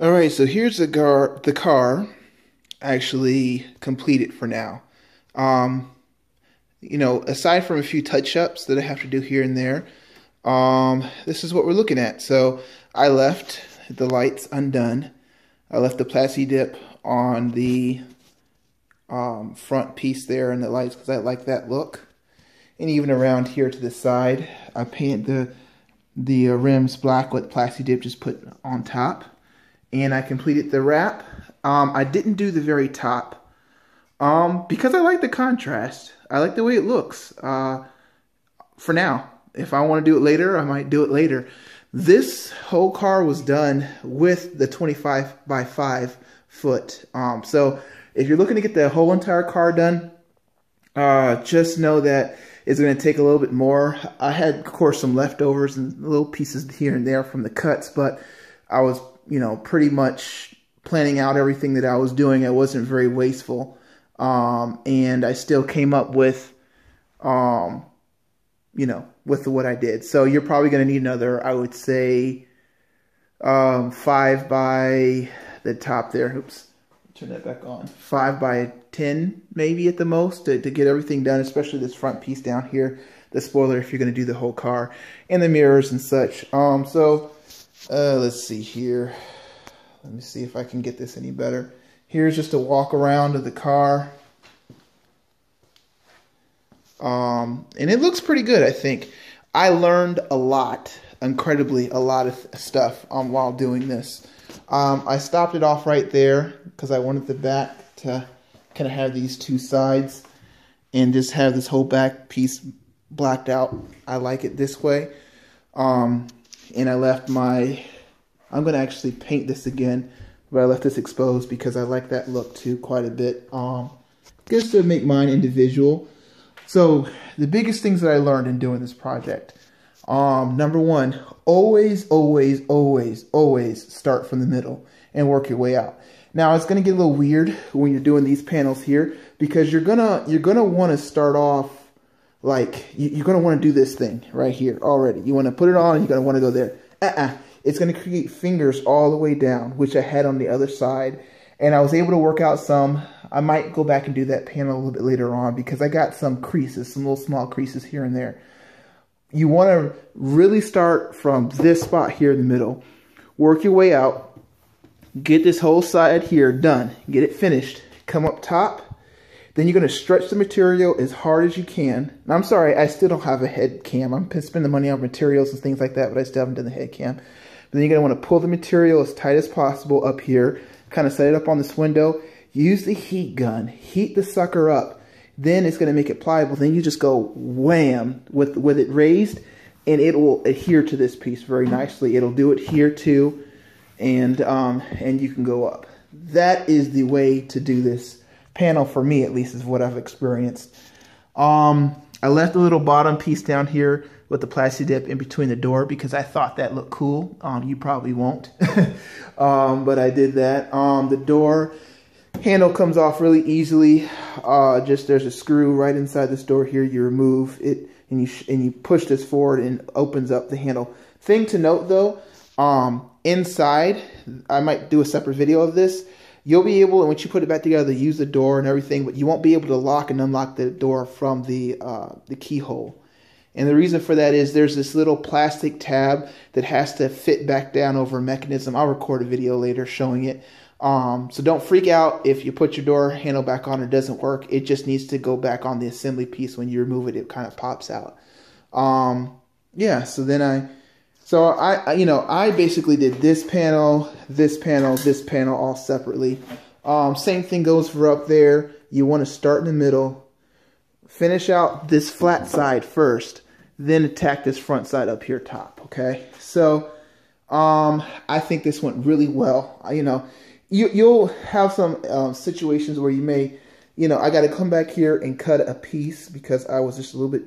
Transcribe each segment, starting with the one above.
All right, so here's the car actually completed for now. Um, Aside from a few touch-ups that I have to do here and there, this is what we're looking at. So I left the lights undone. I left the Plasti dip on the front piece there and the lights because I like that look. And even around here to the side, I painted the rims black with Plasti dip just put on top. And I completed the wrap. I didn't do the very top because I like the contrast. I like the way it looks for now. If I want to do it later, I might do it later. This whole car was done with the 25 by 5 foot. So if you're looking to get the whole entire car done, just know that it's going to take a little bit more. I had, of course, some leftovers and little pieces here and there from the cuts, but I was pretty much planning out everything that I was doing. I wasn't very wasteful. And I still came up with, with what I did. So you're probably going to need another, I would say, 5 by the top there. Oops, turn that back on. 5 by 10 maybe at the most to get everything done, especially this front piece down here, the spoiler if you're going to do the whole car, and the mirrors and such. Let's see here. Let me see if I can get this any better. Here's just a walk around of the car. And it looks pretty good, I think. I learned a lot, incredibly a lot of stuff while doing this. I stopped it off right there because I wanted the back to kind of have these two sides and just have this whole back piece blacked out. I like it this way. And I left I'm going to actually paint this again, but I left this exposed because I like that look too quite a bit. Just to make mine individual. So the biggest things that I learned in doing this project. Number one, always start from the middle and work your way out. Now it's going to get a little weird when you're doing these panels here because you're gonna want to start off like you're going to want to do this thing right here already. You want to put it on and you're going to want to go there. It's going to create fingers all the way down, which I had on the other side. And I was able to work out some. I might go back and do that panel a little bit later on because I got some creases, some little small creases here and there. You want to really start from this spot here in the middle. Work your way out. Get this whole side here done. Get it finished. Come up top. Then you're going to stretch the material as hard as you can. And I'm sorry, I still don't have a head cam. I'm spending money on materials and things like that, but I still haven't done the head cam. But then you're going to want to pull the material as tight as possible up here. Kind of set it up on this window. Use the heat gun. Heat the sucker up. Then it's going to make it pliable. Then you just go wham with it raised, and it will adhere to this piece very nicely. It'll do it here too, and you can go up. That is the way to do this panel for me, at least, is what I've experienced. I left a little bottom piece down here with the Plasti dip in between the door because I thought that looked cool. You probably won't, but I did that. The door handle comes off really easily. Just there's a screw right inside this door here. You remove it and you push this forward and it opens up the handle. Thing to note though, inside, I might do a separate video of this. You'll be able, once you put it back together, use the door and everything, but you won't be able to lock and unlock the door from the keyhole. And the reason for that is there's this little plastic tab that has to fit back down over a mechanism. I'll record a video later showing it. So don't freak out if you put your door handle back on and it doesn't work. It just needs to go back on the assembly piece. When you remove it, it kind of pops out. Yeah, so then I basically did this panel, this panel, this panel all separately. Same thing goes for up there. You want to start in the middle, finish out this flat side first, then attack this front side up here top, okay? So I think this went really well. You'll have some situations where you may, I got to come back here and cut a piece because I was just a little bit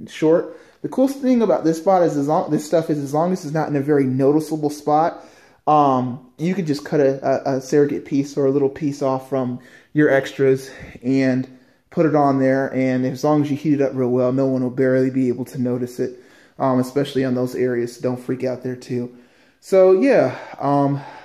short. The coolest thing about this spot is as long as it's not in a very noticeable spot, you can just cut a surrogate piece or a little piece off from your extras and put it on there. And as long as you heat it up real well, no one will barely be able to notice it, especially on those areas. So don't freak out there too. So yeah,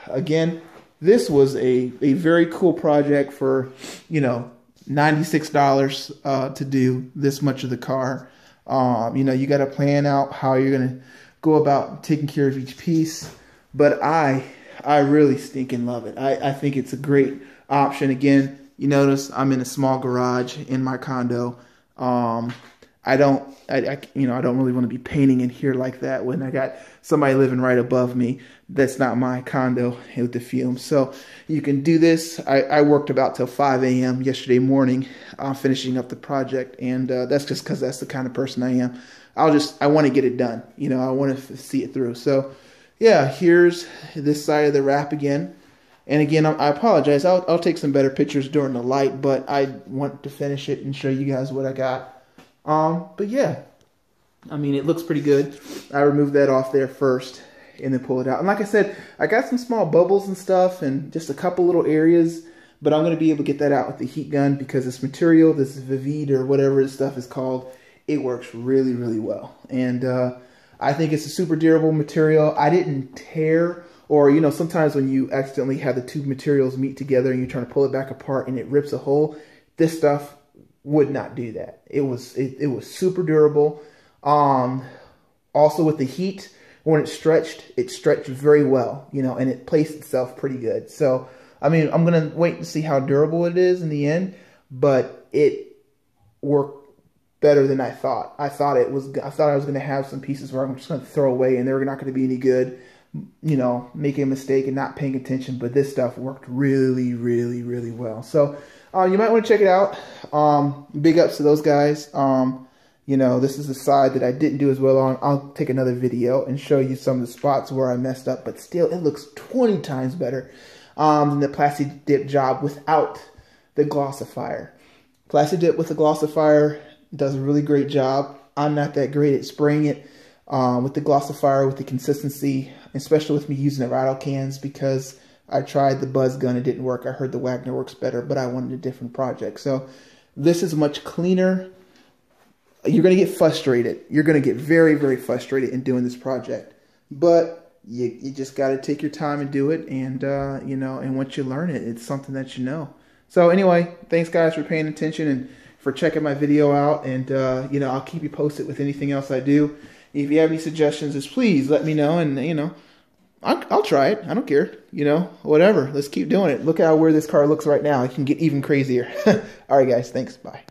again, this was a very cool project for, you know, $96 to do this much of the car. You know, you got to plan out how you're going to go about taking care of each piece. But I really stinking love it. I think it's a great option. Again, you notice I'm in a small garage in my condo. I don't really want to be painting in here like that when I got somebody living right above me. That's not my condo with the fumes. So you can do this. I worked about till 5 a.m. yesterday morning finishing up the project. And that's just because that's the kind of person I am. I want to get it done. You know, I want to see it through. So yeah, here's this side of the wrap again. And again, I apologize. I'll take some better pictures during the light, but I want to finish it and show you guys what I got. But yeah, I mean, it looks pretty good. I removed that off there first and then pull it out. And like I said, I got some small bubbles and stuff and just a couple little areas, but I'm going to be able to get that out with the heat gun because this material, this Vivide or whatever this stuff is called, it works really, really well. And I think it's a super durable material. I didn't tear, or, you know, sometimes when you accidentally have the two materials meet together and you're trying to pull it back apart and it rips a hole, this stuff would not do that. It was super durable. Also with the heat, when it stretched very well, you know, and it placed itself pretty good. So, I mean, I'm going to wait and see how durable it is in the end, but it worked better than I thought. I thought I was going to have some pieces where I'm just going to throw away and they were not going to be any good, you know, making a mistake and not paying attention, but this stuff worked really, really, really well. So, you might want to check it out. Big ups to those guys. You know, this is the side that I didn't do as well on. I'll take another video and show you some of the spots where I messed up, but still, it looks 20 times better than the plastic dip job without the glossifier. Plastic dip with the glossifier does a really great job. I'm not that great at spraying it with the glossifier, with the consistency, especially with me using the rattle cans, because I tried the buzz gun, it didn't work. I heard the Wagner works better, but I wanted a different project. So this is much cleaner. You're going to get frustrated. You're going to get very, very frustrated in doing this project. But you just got to take your time and do it. And, you know, and once you learn it, it's something that you know. So anyway, thanks guys for paying attention and for checking my video out. And, you know, I'll keep you posted with anything else I do. If you have any suggestions, just please let me know. And, you know, I'll try it. I don't care. You know, whatever. Let's keep doing it. Look how where this car looks right now. It can get even crazier. All right, guys. Thanks. Bye.